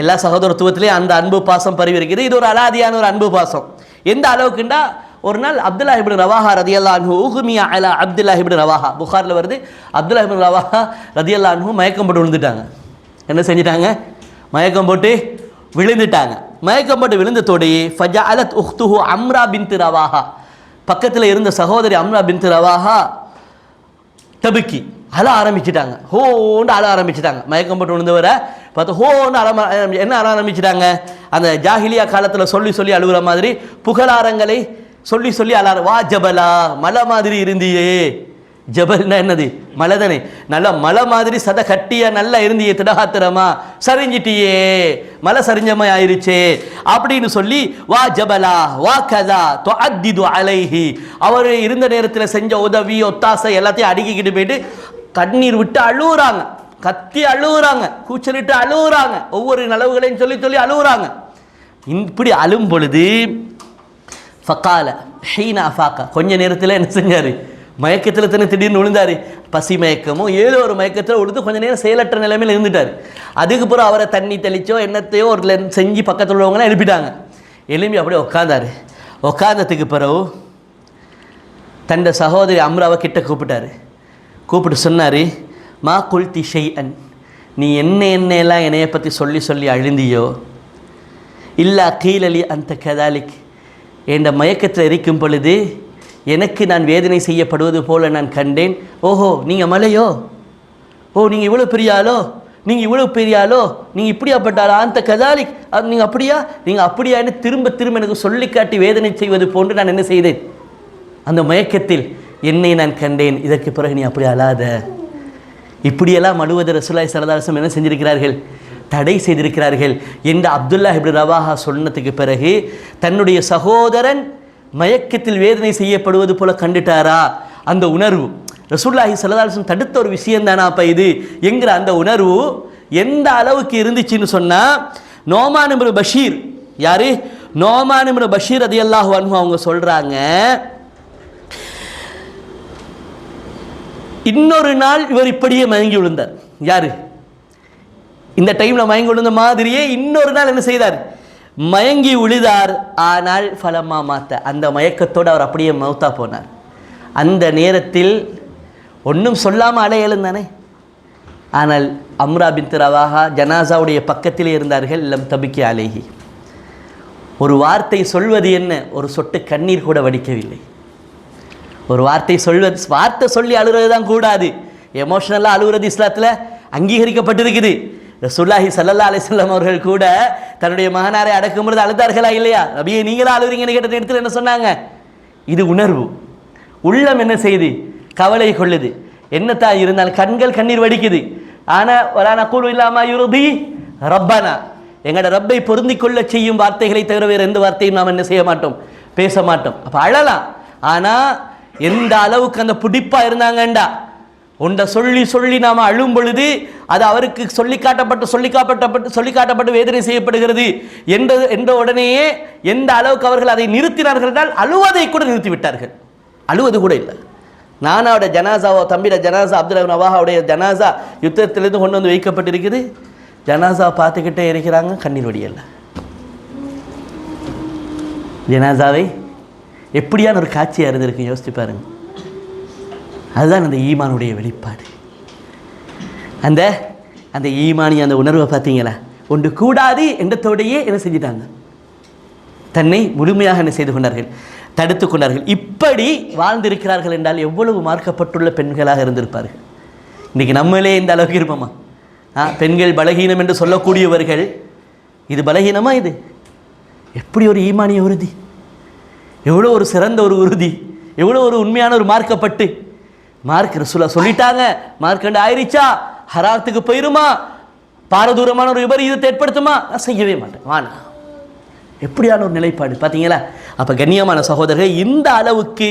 எல்லா சகோதரத்துவத்திலையும் அந்த அன்பு பாசம் பரவி இருக்குது. இது ஒரு அலாதியான ஒரு அன்பு பாசம். எந்த அளவுக்குண்டா, ஒரு நாள் அப்துல்லா இப்னு ரவாஹா ரதியல்லாஹு அன்ஹு உஹ்மியா அலா அப்துல்லா இப்னு ரவாஹா, புகாரில் வருது, அப்துல்லா இப்னு ரவாஹா ரதியல்லாஹு அன்ஹு மயக்கம் போட்டு விழுந்துட்டாங்க. என்ன செஞ்சிட்டாங்க? மயக்கம் போட்டு விழுந்துட்டாங்க. மயக்கம் போட்டு விழுந்ததோடு ஃபஜஅலத் உக்துஹு அம்ரா பின்த் ரவாஹா, பக்கத்தில் இருந்த சகோதரி அம்ரா பின்த் ரவாஹா தபுக்கி அழ ஆரம்பிச்சிட்டாங்க. ஹோன்னு அழ ஆரம்பிச்சிட்டாங்க. மயக்கம் போட்டு விழுந்தவரை பார்த்து ஹோன்னு என்ன அழ ஆரம்பிச்சிட்டாங்க? அந்த ஜாஹிலியா காலத்தில் சொல்லி சொல்லி அழுகுற மாதிரி புகழாரங்களை சொல்லி சொல்லி அழார. வா ஜபலா, மலை மாதிரி இருந்தியே. ஜபல்னா என்னது? மலை தானே. நல்லா மலை மாதிரி சத கட்டியா நல்லா இருந்தியே, திடகாத்திரமா சரிஞ்சிட்டியே, மலை சரிஞ்சமா ஆயிருச்சே அப்படின்னு சொல்லி வா ஜபலா வா கதா துஅத்திது அலைஹி, அவர் இருந்த நேரத்தில் செஞ்ச உதவி ஒத்தாசை எல்லாத்தையும் அடுக்கிக்கிட்டு போயிட்டு கண்ணீர் விட்டு அழுகுறாங்க, கத்தி அழுகுறாங்க, கூச்சலிட்டு அழுகுறாங்க, ஒவ்வொரு நலவுகளையும் சொல்லி சொல்லி அழுகுறாங்க. இப்படி அழும் பொழுது ஃபகால ஹீனா அஃபாக்கா, கொஞ்ச நேரத்தில் என்ன செஞ்சார்? மயக்கத்தில் தானே திடீர்னு விழுந்தார். பசி மயக்கமோ ஏதோ ஒரு மயக்கத்தில் விழுந்து கொஞ்ச நேரம் செயலற்ற நிலைமையில் இருந்துட்டார். அதுக்கப்புறம் அவரை தண்ணி தெளிச்சோ என்னத்தையோ ஒரு செஞ்சு பக்கத்தில் உள்ளவங்களாம் எழுப்பிட்டாங்க. எழுப்பி அப்படியே உட்காந்தார். உட்காந்ததுக்கு பிறகு தன்னை சகோதரி அம்ராவை கிட்ட கூப்பிட்டார். கூப்பிட்டு சொன்னார், மா குல்தி ஷைஅன், நீ என்னெல்லாம் என்னைய பற்றி சொல்லி சொல்லி அழுந்தியோ, இல்லா கீழலி அந்த கதாலிக், என்ற மயக்கத்தில் இருக்கும் பொழுது எனக்கு நான் வேதனை செய்யப்படுவது போல நான் கண்டேன். ஓஹோ நீங்கள் மலையோ, ஓ நீங்கள் இவ்வளோ பெரியாலோ, நீங்கள் இவ்வளோ பெரியாலோ, நீங்கள் இப்படியாப்பட்டாலோ, அந்த கதாலிக் நீங்கள் அப்படியா, நீங்கள் அப்படியான்னு திரும்ப திரும்ப எனக்கு சொல்லி காட்டி வேதனை செய்வது போன்று நான் என்ன செய்தேன்? அந்த மயக்கத்தில் என்னை நான் கண்டேன். இதற்கு பிறகு நீ அப்படி அழாத. இப்படியெல்லாம் அழுவது ரசூலுல்லாஹி ஸல்லல்லாஹு அலைஹி வஸல்லம் என்ன செஞ்சிருக்கிறார்கள்? தடை செய்திருக்கிறார்கள் என்று அப்துல்லா இப்னு ரவாஹா சொன்னதுக்கு பிறகு தன்னுடைய சகோதரன் மயக்கத்தில் வேதனை செய்யப்படுவது போல கண்டுட்டாரா? அந்த உணர்வு ரசூலுல்லாஹி ஸல்லல்லாஹு அலைஹி வஸல்லம் தடுத்த ஒரு விஷயம் தானா அப்போ இது என்கிற அந்த உணர்வு எந்த அளவுக்கு இருந்துச்சுன்னு சொன்னால், நோமான் இப்னு பஷீர், யாரு? நோமான் இப்னு பஷீர் ரலியல்லாஹு அன்ஹு அவங்க சொல்கிறாங்க, இன்னொரு நாள் இவர் இப்படியே மயங்கி விழுந்தார். யாரு? இந்த டைமில் மயங்கி விழுந்த மாதிரியே இன்னொரு நாள் என்ன செய்தார்? மயங்கி விழுதார். ஆனால் ஃபலமா மாத்த, அந்த மயக்கத்தோடு அவர் அப்படியே மௌத்தா போனார். அந்த நேரத்தில் ஒன்றும் சொல்லாமல் அலையலும் தானே. ஆனால் அம்ரா பின்த் ரவாஹா ஜனாசாவுடைய பக்கத்திலே இருந்தார்கள். லம் தபிக்கி அலைஹி, ஒரு வார்த்தை சொல்வது என்ன, ஒரு சொட்டு கண்ணீர் கூட வடிக்கவில்லை. ஒரு வார்த்தை சொல்வது, வார்த்தை சொல்லி அழுகிறது தான் கூடாது. எமோஷனலாக அழுகிறது இஸ்லாத்தில் அங்கீகரிக்கப்பட்டிருக்குது. ரசூலுல்லாஹி ஸல்லல்லாஹு அலைஹி வஸல்லம் அவர்கள் கூட தன்னுடைய மகனாரை அடக்கும் பொழுது அழுதார்களா இல்லையா? நபியே நீங்களா அழுகிறீங்கன்னு கேட்ட நேரத்தில் என்ன சொன்னாங்க? இது உணர்வு, உள்ளம் என்ன செய்து கவலை கொள்ளுது. என்னத்தா இருந்தாலும் கண்கள் கண்ணீர் வடிக்குது. ஆனால் வலா நகூலு இல்லா மா யுர்தி ரப்பனா, எங்களோட ரப்பை பொருந்தி கொள்ள செய்யும் வார்த்தைகளை தவிர வேறு எந்த வார்த்தையும் நாம் என்ன செய்ய மாட்டோம், பேச மாட்டோம். அப்போ அழலாம். ஆனால் எந்த அளவுக்கு அந்த பிடிப்பாக இருந்தாங்கண்டா, உண்ட சொல்லி சொல்லி நாம் அழும் பொழுது அது அவருக்கு சொல்லி காட்டப்பட்டு வேதனை செய்யப்படுகிறது என்ற உடனேயே எந்த அளவுக்கு அவர்கள் அதை நிறுத்தினார்கள் என்றால் அழுவதை கூட நிறுத்தி விட்டார்கள். அழுவது கூட இல்லை. நானாவோட ஜனாசாவோ தம்பியோட ஜனாசா அப்துல்லா இப்னு ரவாஹாவுடைய ஜனாசா யுத்தத்திலிருந்து கொண்டு வந்து வைக்கப்பட்டிருக்குது. ஜனாசாவை பார்த்துக்கிட்டே இருக்கிறாங்க, கண்ணீர் வடியல்ல. ஜனாசாவை எப்படியான ஒரு காட்சியாக இருந்திருக்கு யோசிச்சு பாருங்க. அதுதான் அந்த ஈமானுடைய வெளிப்பாடு. அந்த அந்த ஈமானி அந்த உணர்வை பார்த்தீங்களா? ஒன்று கூடாது என்றத்தோடையே என்ன செஞ்சிட்டாங்க? தன்னை முழுமையாக என்ன செய்து கொண்டார்கள், தடுத்து கொண்டார்கள். இப்படி வாழ்ந்திருக்கிறார்கள் என்றால் எவ்வளவு மார்க்கப்பட்டுள்ள பெண்களாக இருந்திருப்பார்கள். இன்றைக்கி நம்மளே இந்த அளவுக்கு இருப்போமா? பெண்கள் பலகீனம் என்று சொல்லக்கூடியவர்கள், இது பலகீனமா? இது எப்படி ஒரு ஈமானிய உறுதி, எவ்வளோ ஒரு சிறந்த ஒரு உறுதி, எவ்வளோ ஒரு உண்மையான ஒரு மார்க்கப்பட்டு. மார்க் ரசூலுல்லாஹ் சொல்லிட்டாங்க, மார்க்கண்டு ஆயிடுச்சா, ஹராத்துக்கு போயிருமா, பாரதூரமான ஒரு விபரீதத்தை ஏற்படுத்துமா, நான் செய்யவே மாட்டேன், வானா. எப்படியான ஒரு நிலைப்பாடு பார்த்தீங்களா? அப்போ கண்ணியமான சகோதரர்கள், இந்த அளவுக்கு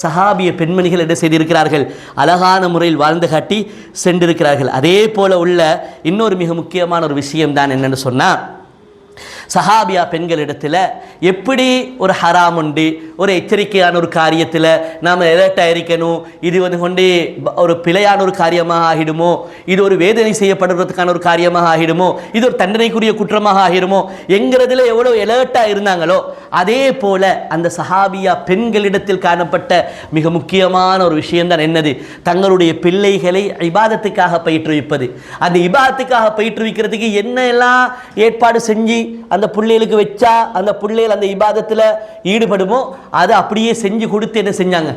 சஹாபிய பெண்மணிகள் என்ன செய்திருக்கிறார்கள், அழகான முறையில் வாழ்ந்து காட்டி சென்றிருக்கிறார்கள். அதே போல உள்ள இன்னொரு மிக முக்கியமான ஒரு விஷயம்தான் என்னென்னு சொன்னால், சஹாபியா பெண்களிடத்தில் எப்படி ஒரு ஹராம் உண்டு, ஒரு எச்சரிக்கையான ஒரு காரியத்தில் நாம் எலர்ட்டாக இருக்கணும், இது கொண்டு ஒரு பிழையான ஒரு காரியமாக ஆகிடுமோ, இது ஒரு வேதனை செய்யப்படுறதுக்கான ஒரு காரியமாக ஆகிடுமோ, இது ஒரு தண்டனைக்குரிய குற்றமாக ஆகிடுமோ என்கிறதுல எவ்வளோ எலர்ட்டாக இருந்தாங்களோ, அதே போல அந்த சஹாபியா பெண்களிடத்தில் காணப்பட்ட மிக முக்கியமான ஒரு விஷயம்தான் என்னது, தங்களுடைய பிள்ளைகளை இபாதத்துக்காக பயிற்றுவிப்பது. அந்த இபாதத்துக்காக பயிற்றுவிக்கிறதுக்கு என்ன எல்லாம் ஏற்பாடு செஞ்சு அந்த பிள்ளைகளுக்கு வச்சா அந்த பிள்ளைகள் அந்த இபாதத்தில் ஈடுபடுமோ அதை அப்படியே செஞ்சு கொடுத்து என்ன செஞ்சாங்க,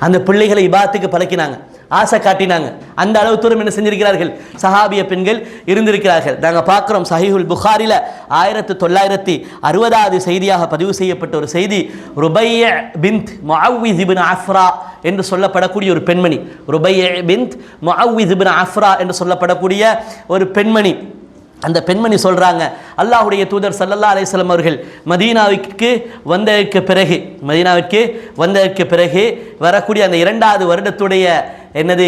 அந்த பிள்ளைகளை இபாதத்துக்கு பழக்கினாங்க, ஆசை காட்டினாங்க. அந்த அளவு தூரம் என்ன செஞ்சிருக்கிறார்கள், சஹாபிய பெண்கள் இருந்திருக்கிறார்கள். நாங்கள் பார்க்குறோம் சஹீஹுல் புகாரில 1960வது செய்தியாக பதிவு செய்யப்பட்ட ஒரு செய்தி, ருபைய பின்த் முஅவ்விஸ் இப்னு அஃப்ரா என்று சொல்லப்படக்கூடிய ஒரு பெண்மணி, ருபைய பின்த் முஅவ்விஸ் இப்னு அஃப்ரா என்று சொல்லப்படக்கூடிய ஒரு பெண்மணி. அந்த பெண்மணி சொல்கிறாங்க, அல்லாஹுடைய தூதர் ஸல்லல்லாஹு அலைஹி வஸல்லம் அவர்கள் மதீனாவிற்கு வந்ததற்கு பிறகு வரக்கூடிய அந்த 2வது வருடத்துடைய என்னது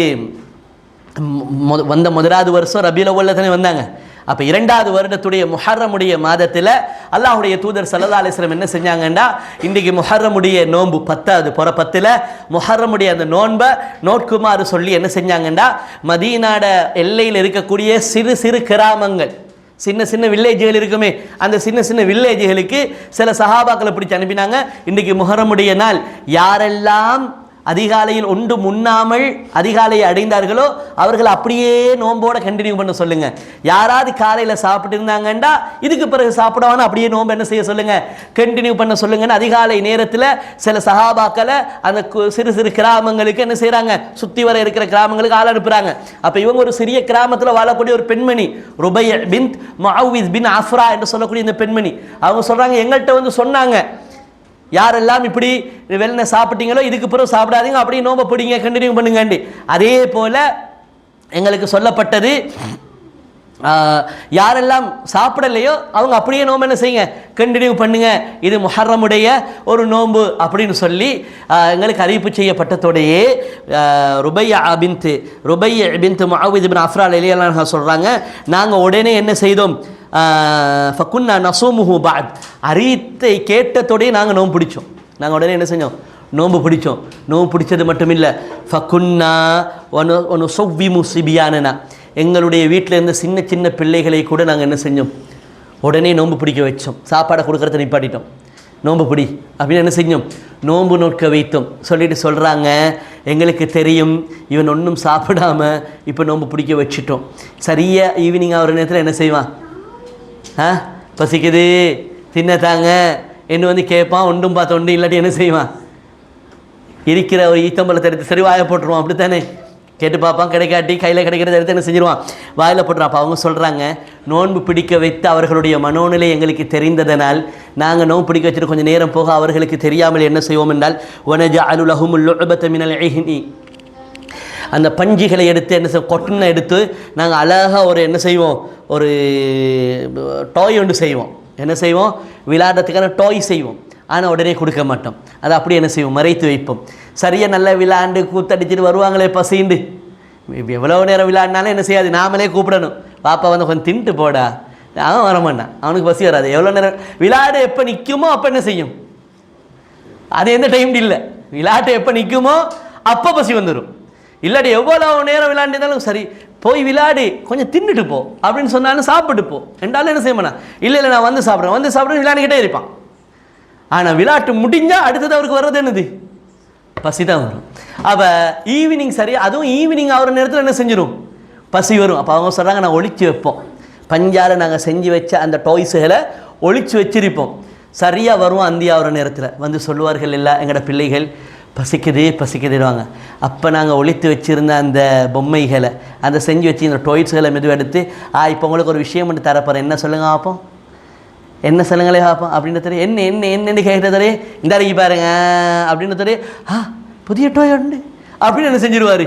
வந்த முதலாவது வருஷம் ரபியுல் அவ்வல்ல தானே வந்தாங்க. அப்போ 2வது வருடத்துடைய முஹர்ரமுடைய மாதத்தில் அல்லாஹுடைய தூதர் ஸல்லல்லாஹு அலைஹி வஸல்லம் என்ன செஞ்சாங்கன்னா, இன்றைக்கு முஹர்ரமுடைய நோன்பு 10வது புற 10ல் முஹர்ரமுடைய அந்த நோன்பை நோட்குமாறு சொல்லி என்ன செஞ்சாங்கன்னா, மதீனாட எல்லையில் இருக்கக்கூடிய சிறு சிறு கிராமங்கள், சின்ன சின்ன வில்லேஜுகள் இருக்குமே, அந்த சின்ன சின்ன வில்லேஜுகளுக்கு சில சஹாபாக்களை பிடிச்சி அனுப்பினாங்க. இன்றைக்கு முஹர்ரமுடைய நாள் யாரெல்லாம் அதிகாலையில் ஒன்று முன்னாமல் அதிகாலையை அடைந்தார்களோ அவர்கள் அப்படியே நோம்போட கண்டினியூ பண்ண சொல்லுங்க. யாராவது காலையில் சாப்பிட்டு இருந்தாங்கண்டா இதுக்கு பிறகு சாப்பிடவானு அப்படியே நோம்பு என்ன செய்ய சொல்லுங்க, கண்டினியூ பண்ண சொல்லுங்கன்னு அதிகாலை நேரத்தில் சில சஹாபாக்களை அந்த சிறு சிறு கிராமங்களுக்கு என்ன செய்கிறாங்க, சுற்றி வர இருக்கிற கிராமங்களுக்கு ஆள் அனுப்புகிறாங்க. அப்போ இவங்க ஒரு சிறிய கிராமத்தில் வாழக்கூடிய ஒரு பெண்மணி, ருபைய பின்த் முஅவ்விஸ் பின் அஃப்ரா என்று சொல்லக்கூடிய இந்த பெண்மணி, அவங்க சொல்கிறாங்க, எங்கள்கிட்ட சொன்னாங்க, யாரெல்லாம் இப்படி வெள்ளனை சாப்பிட்டீங்களோ இதுக்கு பிறகு சாப்பிடாதீங்க, அப்படியே நோம்ப பிடிங்க, கண்டினியூ பண்ணுங்க. அதே போல எங்களுக்கு சொல்லப்பட்டது, யாரெல்லாம் சாப்பிடலையோ அவங்க அப்படியே நோம்பு என்ன செய்யுங்க, கண்டினியூ பண்ணுங்க, இது முஹர்ரமுடைய ஒரு நோன்பு அப்படின்னு சொல்லி எங்களுக்கு அறிவிப்பு செய்யப்பட்டதோடையே ருபைய பின்த் முஅவ்விஸ் இப்னு அஃப்ரா ரலியல்லாஹு அன்ஹா சொல்கிறாங்க, நாங்கள் உடனே என்ன செய்தோம், ஃபகுன்னா நஸூமுஹு பஅத், அறிவித்தை கேட்டதோடே நாங்கள் நோன்பு பிடிச்சோம். நாங்கள் உடனே என்ன செஞ்சோம், நோன்பு பிடிச்சோம். நோன்பு பிடிச்சது மட்டும் இல்லை, ஃபகுன்னா வனுஸவ்விமு சிபியானனா, எங்களுடைய வீட்டில் இருந்த சின்ன சின்ன பிள்ளைகளை கூட நாங்கள் என்ன செஞ்சோம், உடனே நோன்பு பிடிக்க வச்சோம். சாப்பாடை கொடுக்கறத நிப்பாட்டிட்டோம், நோன்பு பிடி அப்படின்னு என்ன செஞ்சோம், நோன்பு நோட்க வைத்தோம். சொல்லிட்டு சொல்கிறாங்க, எங்களுக்கு தெரியும் இவன் ஒன்றும் சாப்பிடாம இப்போ நோன்பு பிடிக்க வச்சுட்டோம். சரியாக ஈவினிங் ஆகிற நேரத்தில் என்ன செய்வான், பசிக்குது தின்னத்தாங்க என்ன கேட்பான், ஒன்றும் பார்த்து ஒன்றும் இல்லாட்டி என்ன செய்வான், இருக்கிற ஒரு ஈத்தம்பலத்தை எடுத்து சரி வாயை போட்டுருவான். அப்படி தானே கேட்டு பார்ப்பான், கிடைக்காட்டி கையில் கிடைக்கிறத எடுத்து என்ன செஞ்சிருவான், வாயில் போட்டுருவான். அப்போ அவங்க சொல்கிறாங்க, நோன்பு பிடிக்க வைத்து அவர்களுடைய மனோநிலை எங்களுக்கு தெரிந்ததனால் நாங்கள் நோன்பு பிடிக்க வச்சுட்டு கொஞ்சம் நேரம் போக அவர்களுக்கு தெரியாமல் என்ன செய்வோம் என்றால், வனஜஅலு லஹுமுல் லுஅபத மினல் இஹ்னி, அந்த பஞ்சிகளை எடுத்து என்ன செய்வோம், கொட்டனை எடுத்து நாங்கள் அழகாக ஒரு என்ன செய்வோம், ஒரு டாய் ஒன்று செய்வோம். என்ன செய்வோம், விளையாடுறதுக்கான டாய் செய்வோம். ஆனால் உடனே கொடுக்க மாட்டோம், அதை அப்படியே என்ன செய்வோம், மறைத்து வைப்போம். சரியாக நல்லா விளையாண்டு கூத்தடிச்சிட்டு வருவாங்களே பசிண்டு, எவ்வளோ நேரம் விளையாடினாலும் என்ன செய்யாது, நாமளே கூப்பிடணும், பாப்பா கொஞ்சம் தின்ட்டு போடா, அவன் வரமாட்டான், அவனுக்கு பசி வராது. எவ்வளோ நேரம் விளையாடு எப்போ நிற்குமோ அப்போ என்ன செய்யும், அது எந்த டைம் இல்லை, விளையாட்டு எப்போ நிற்குமோ அப்போ பசி வந்துடும். இல்லாட்டி எவ்வளோ நேரம் விளையாண்டுருந்தாலும் சரி, போய் விளையாடி கொஞ்சம் தின்னுட்டு போ அப்படின்னு சொன்னாலும் சாப்பிட்டு போ என்றாலும் என்ன செய்யமாண்ணா, இல்லை நான் வந்து சாப்பிட்றேன் விளையாண்டுக்கிட்டே இருப்பான். ஆனால் விளையாட்டு முடிஞ்சால் அடுத்தது அவருக்கு வர்றது என்னது, பசி தான் வரும். அப்போ ஈவினிங் சரி, அதுவும் ஈவினிங் ஆகிற நேரத்தில் என்ன செஞ்சிடும், பசி வரும். அப்போ அவங்க சொல்கிறாங்க, நான் ஒழிச்சு வைப்போம், பஞ்சால் நாங்கள் செஞ்சு வச்ச அந்த டாய்ஸுகளை ஒழிச்சு வச்சிருப்போம். சரியாக வருவோம், அந்தி ஆகிற நேரத்தில் சொல்லுவார்கள், இல்லை எங்களோட பிள்ளைகள் பசிக்குதுவாங்க. அப்போ நாங்கள் ஒழித்து வச்சுருந்த அந்த பொம்மைகளை, அந்த செஞ்சு வச்சு இந்த டாய்ஸ்களை மெதுவாக எடுத்து, இப்போ உங்களுக்கு ஒரு விஷயம் மட்டும் தரப்போகிறேன், என்ன சொல்லுங்க பார்ப்போம், என்ன சொல்லுங்களே பார்ப்போம் அப்படின்னு தெரியும், என்னென்னு கேட்டதே இந்த அறைக்கு பாருங்க அப்படின்னு தெரியும், புதிய டாய் உண்டு அப்படின்னு என்ன செஞ்சிருவார்,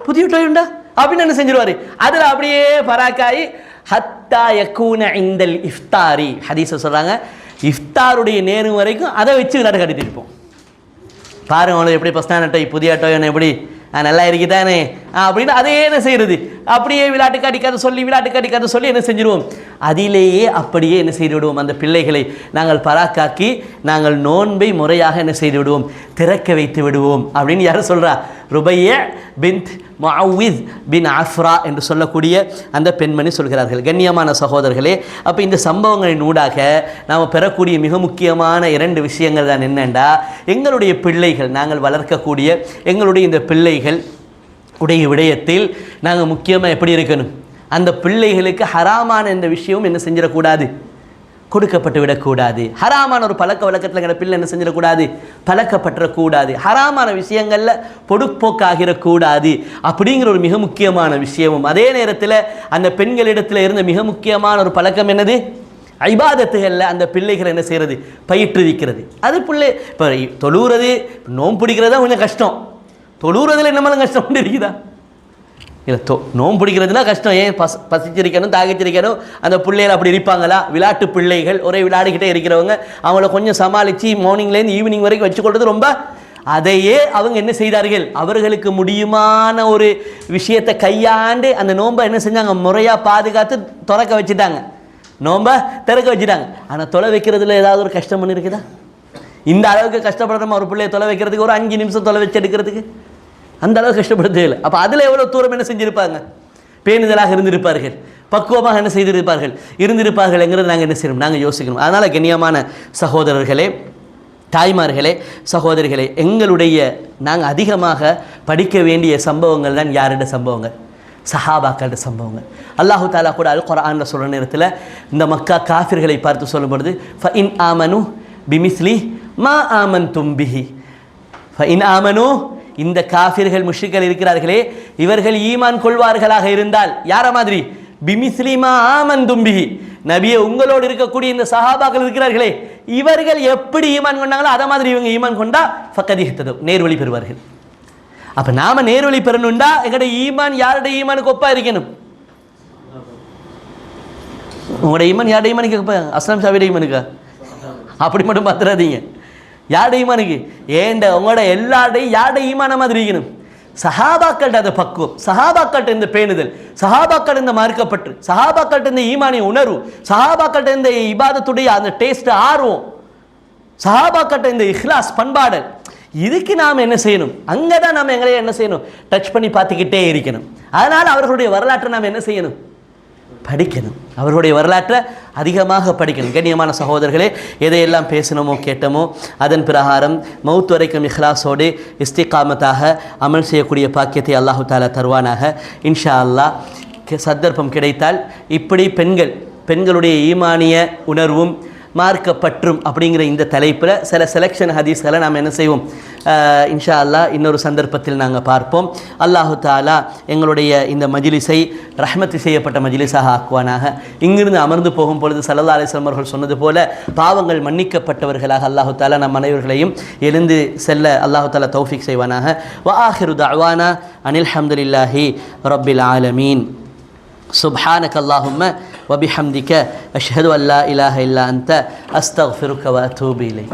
புதிய டாய் உண்டா அப்படின்னு என்ன செஞ்சிருவார். அதில் அப்படியே பராக்காயி ஹத்தா யக்கூன இந்தல் இஃப்தாரி, ஹதீஸை சொல்கிறாங்க, இஃப்தாருடைய நேரம் வரைக்கும் அதை வச்சு விளையாட காட்டிட்டு இருப்போம். பாருங்க அவனுக்கு எப்படி பஸ்தான டோய் புதிய டோய் எப்படி நல்லா இருக்குதானே அப்படின்னு அதே என்ன செய்யறது, அப்படியே விளையாட்டுக்கு அடிக்காத சொல்லி விளையாட்டுக்கு அடிக்காத சொல்லி என்ன செஞ்சிருவோம், அதிலேயே அப்படியே என்ன செய்து விடுவோம், அந்த பிள்ளைகளை நாங்கள் பராக்காக்கி நாங்கள் நோன்பை முறையாக என்ன செய்து விடுவோம், திறக்க வைத்து விடுவோம் அப்படின்னு யாரும் சொல்கிறா, ருபைய பின்த் முஅவ்வித் பின் அஃப்ரா என்று சொல்லக்கூடிய அந்த பெண்மணி சொல்கிறார்கள். கண்ணியமான சகோதரர்களே, அப்போ இந்த சம்பவங்களின் ஊடாக நாம் பெறக்கூடிய மிக முக்கியமான 2 விஷயங்கள் தான் என்னென்றா, எங்களுடைய பிள்ளைகள் நாங்கள் வளர்க்கக்கூடிய எங்களுடைய இந்த பிள்ளைகள் உடைய விடயத்தில் நாங்கள் முக்கியமாக எப்படி இருக்கணும், அந்த பிள்ளைகளுக்கு ஹராமான இந்த விஷயமும் என்ன செஞ்சிடக்கூடாது, கொடுக்கப்பட்டு விடக்கூடாது. ஹராமான ஒரு பழக்க வழக்கத்தில் எங்கள் பிள்ளை என்ன செஞ்சிடக்கூடாது, பழக்கப்பட்டுறக்கூடாது. ஹராமான விஷயங்களில் பொடுப்போக்காகிடக்கூடாது அப்படிங்கிற ஒரு மிக முக்கியமான விஷயமும், அதே நேரத்தில் அந்த பெண்களிடத்தில் இருந்த மிக முக்கியமான ஒரு பழக்கம் என்னது, ஐபாதத்துகளில் அந்த பிள்ளைகளை என்ன செய்கிறது, பயிற்றுவிக்கிறது. அது பிள்ளை இப்போ தொழுகிறது நோம்பு பிடிக்கிறது தான் கொஞ்சம் கஷ்டம், தொழுகிறதுல என்னமாலும் கஷ்டம் இருக்குதா இல்லை, நோம்பு பிடிக்கிறதுனா கஷ்டம். ஏன் பசிச்சிருக்கணும் தாகிச்சிருக்கணும், அந்த பிள்ளைகள் அப்படி இருப்பாங்களா, விளையாட்டு பிள்ளைகள் ஒரே விளையாடிக்கிட்டே இருக்கிறவங்க அவங்கள கொஞ்சம் சமாளித்து மார்னிங்லேருந்து ஈவினிங் வரைக்கும் வச்சுக்கொள்வது ரொம்ப, அதையே அவங்க என்ன செய்தார்கள், அவர்களுக்கு முடியுமான ஒரு விஷயத்தை கையாண்டு அந்த நோன்பை என்ன செஞ்சாங்க, முறையாக பாதுகாத்து திறக்க வச்சுட்டாங்க, நோன்பை திறக்க வச்சுட்டாங்க. ஆனால் தொலை வைக்கிறதுல ஏதாவது ஒரு கஷ்டம் பண்ணி இருக்குதா, இந்த அளவுக்கு கஷ்டப்படுறோமா ஒரு பிள்ளையை தொலை வைக்கிறதுக்கு, ஒரு 5 நிமிஷம் தொலை வச்சு எடுக்கிறதுக்கு அந்த அளவுக்கு கஷ்டப்படுத்தே இல்லை. அப்போ அதில் எவ்வளோ தூரம் என்ன செஞ்சுருப்பாங்க, பேணுதலாக இருந்திருப்பார்கள், பக்குவமாக என்ன இருந்திருப்பார்கள்ங்கிறது நாங்கள் என்ன செய்யணும், நாங்கள் யோசிக்கணும். அதனால் கண்ணியமான சகோதரர்களே, தாய்மார்களே, சகோதரிகளே, எங்களுடைய நாங்கள் அதிகமாக படிக்க வேண்டிய சம்பவங்கள் தான் யாருடைய சம்பவங்கள், சஹாபாக்களோட சம்பவங்கள். அல்லாஹு தாலா கூட அல் குர்ஆனில் சொல்கிற நேரத்தில் இந்த மக்கா காஃபிர்களை பார்த்து சொல்லும் பொழுது ஃபஇன் ஆமனு பிமிஸ்லி மா ஆமன்தும் பிஹி, ஃபஇன் ஆமனு, இந்த காஃபிர்கள் முஷ்ரிக்கள் இருக்கிறார்களே இவர்கள் ஈமான் கொள்வார்களாக இருந்தால் யார மாதிரி, பிமிஸ்லி மா ஆமன்தும் பிஹி, நபியே உங்களோடு இருக்கக்கூடிய இந்த சஹாபாக்கள் இருக்கிறார்களே இவர்கள் எப்படி ஈமான் கொண்டாங்களோ அதை மாதிரி இவங்க ஈமான் கொண்டா ஃபக்கத் இஹ்ததவ், நேர்வழி பெறுவார்கள். அப்போ நாம நேர்வழி பெறணும்டா எங்களுடைய ஈமான் யாருடைய ஈமானுக்கு ஒப்பா இருக்கணும், உங்களோட ஈமான் யாருடைய ஈமானுக்கு ஒப்பா, அஸ்லாம் ஷாஃபியுடைய ஈமானுக்கா அப்படி மட்டும் பார்த்துடாதீங்க, யாருடைய ஈமானுக்கு, ஏண்ட உங்களோட எல்லாருடையும் யாருடைய ஈமான மாதிரி இருக்கணும், சஹாபாக்கள்கிட்ட அந்த பக்குவம், சஹாபாக்கள்கிட்ட இந்த பேணுதல், சஹாபாக்கள் இந்த மார்க்கப்பட்டு, சஹாபாக்கள்கிட்ட இந்த ஈமானிய உணர்வு, சஹாபாக்கள்கிட்ட இந்த இபாதத்துடைய அந்த டேஸ்ட் ஆர்வம், சஹாபாக்கள்கிட்ட இந்த இஹ்லாஸ் பண்பாடல், இதுக்கு நாம் என்ன செய்யணும், அங்கே தான் நாம் எங்களையே என்ன செய்யணும், டச் பண்ணி பார்த்துக்கிட்டே இருக்கணும். அதனால் அவர்களுடைய வரலாற்றை நாம் என்ன செய்யணும், படிக்கணும், அவர்களுடைய வரலாற்றை அதிகமாக படிக்கணும். கண்ணியமான சகோதரர்களே, எதையெல்லாம் பேசணுமோ கேட்டோமோ அதன் பிரகாரம் மௌத் வரைக்கும் இஹ்லாஸோடு இஸ்திகாமத்தாக அமல் செய்யக்கூடிய பாக்கியத்தை அல்லாஹு தாலா தருவானாக. இன்ஷா அல்லாஹ் சந்தர்ப்பம் கிடைத்தால் இப்படி பெண்களுடைய ஈமானிய உணர்வும் மார்க்கப்பற்றும் அப்படிங்கிற இந்த தலைப்பில் சில செலெக்ஷன் ஹதீஸ்களை நாம் என்ன செய்வோம், இன்ஷா அல்லாஹ் இன்னொரு சந்தர்ப்பத்தில் நாங்கள் பார்ப்போம். அல்லாஹு தாலா எங்களுடைய இந்த மஜ்லிஸை ரஹ்மத்து செய்யப்பட்ட மஜ்லிஸாக ஆக்குவானாக. இங்கிருந்து அமர்ந்து போகும் பொழுது ஸல்லல்லாஹு அலைஹி வஸல்லம் அவர்கள் சொன்னது போல பாவங்கள் மன்னிக்கப்பட்டவர்களாக அல்லாஹு தாலா நம் அனைவர்களையும் எழுந்து செல்ல அல்லாஹு தாலா தௌஃபீக் செய்வானாக. வ ஆஹிரு தஅவானா அனில் ஹம்துலில்லாஹி ரப்பில் ஆலமீன். سبحانك اللهم وبحمدك أشهد أن لا إله إلا أنت أستغفرك وأتوب إليك.